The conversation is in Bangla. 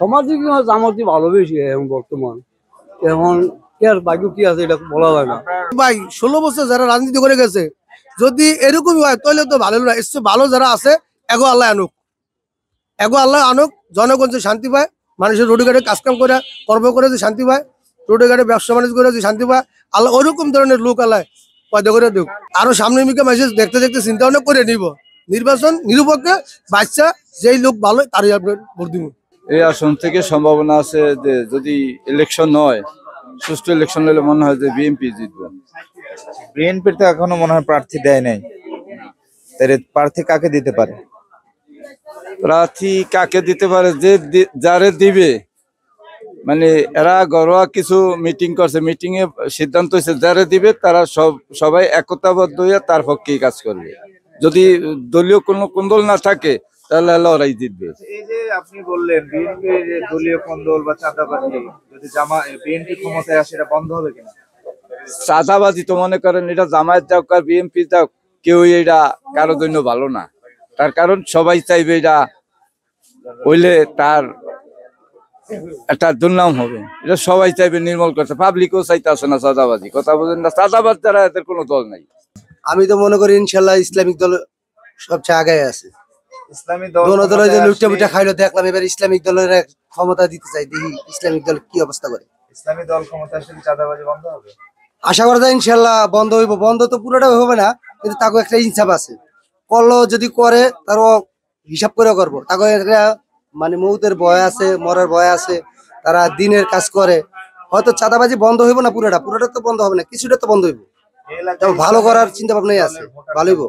সমাজে কি জামাতি ভালোবেসে এখন বর্তমান এখন কি আর বাকি কি আছে এটা বলা যায় না। ভাই 16 বছর যারা রাজনীতি করে গেছে যদি এরকমই হয় তাহলে তো ভালো না। এর চেয়ে ভালো যারা আছে এগো আল্লাহ আনুক জনগণ যে শান্তি পায়, মানুষের রোডে ঘাটে কাজকাম করে কর্ম করে যে শান্তি পায়, রোডে ঘাটে ব্যবসা বাণিজ্য করে যে শান্তি পায়, আল্লাহ ওরকম ধরনের লোক আল্লাহ পয়দা করে দেখ। আরো সামনে মিকে মেসেজ দেখতে দেখতে চিন্তা ভাবনা করে নিব। নির্বাচন নিরপেক্ষে বাচ্চা যেই লোক ভালো তারই আপনার ভোট দিব। এই আসন থেকে সম্ভাবনা আছে যে যদি ইলেকশন হয়, সুষ্ঠু ইলেকশন হলে মনে হয় যে বিএনপি জিতবে। বিএনপির তো এখনো মনে হয় প্রার্থী দেয় নাই, তাহলে প্রার্থী কাকে দিতে পারে? প্রার্থী কাকে দিতে পারে যে যারে দিবে, মানে এরা ঘরোয়া কিছু মিটিং করছে, মিটিং এ সিদ্ধান্ত হয়েছে যারে দিবে তারা সবাই একতাবদ্ধ হয়ে তার পক্ষেই কাজ করবে। যদি দলীয় কোনো কোন্দল না থাকে তাহলে ওরাই জিতবে। এই যে আপনি বললেন বিএনপির দলীয় কোন্দল বা চাঁদাবাজি, যদি বিএনপি ক্ষমতায় আসে এটা বন্ধ হবে কিনা? চাঁদাবাজি তো মনে করেন এটা জামায়াত যাক আর বিএনপি যাক, কেউ এটা কারোর জন্য ভালো না। তার কারণ সবাই চাইবে এটা হইলে তার একটা দুর্নাম হবে, এটা সবাই চাইবে নির্মূল করতে। পাবলিকও চাইতে আসে না চাঁদাবাজি, কথা বলেন না। চাঁদাবাজ দ্বারা এদের কোনো দল নাই। আমি তো মনে করি ইনশাল্লাহ ইসলামিক দল সবচেয়ে আগে আছে। ইসলামী দল দোনো দলের যে লুটটা মুটা খাইলো দেখলাম, এবার ইসলামিক দলের ক্ষমতা দিতে চাই, দেখি ইসলামিক দল কি অবস্থা করে। ইসলামী দল ক্ষমতা আসলে চাঁদাবাজি বন্ধ হবে? আশা করা যায় ইনশাল্লাহ বন্ধ হইব। বন্ধ তো পুরোটা হবে না, কিন্তু তাকে একটা ইনসাফ আছে। করলো যদি করে তারও হিসাব করে করবো। তাকে একটা মানে মৌতের ভয় আছে, মরার ভয় আছে, তারা দিনের কাজ করে। হয়তো চাঁদাবাজি বন্ধ হইব না, পুরোটা তো বন্ধ হবে না, কিছুটা তো বন্ধ হইব। ভালো করার চিন্তা ভাবনাই আছে, ভালো হইব।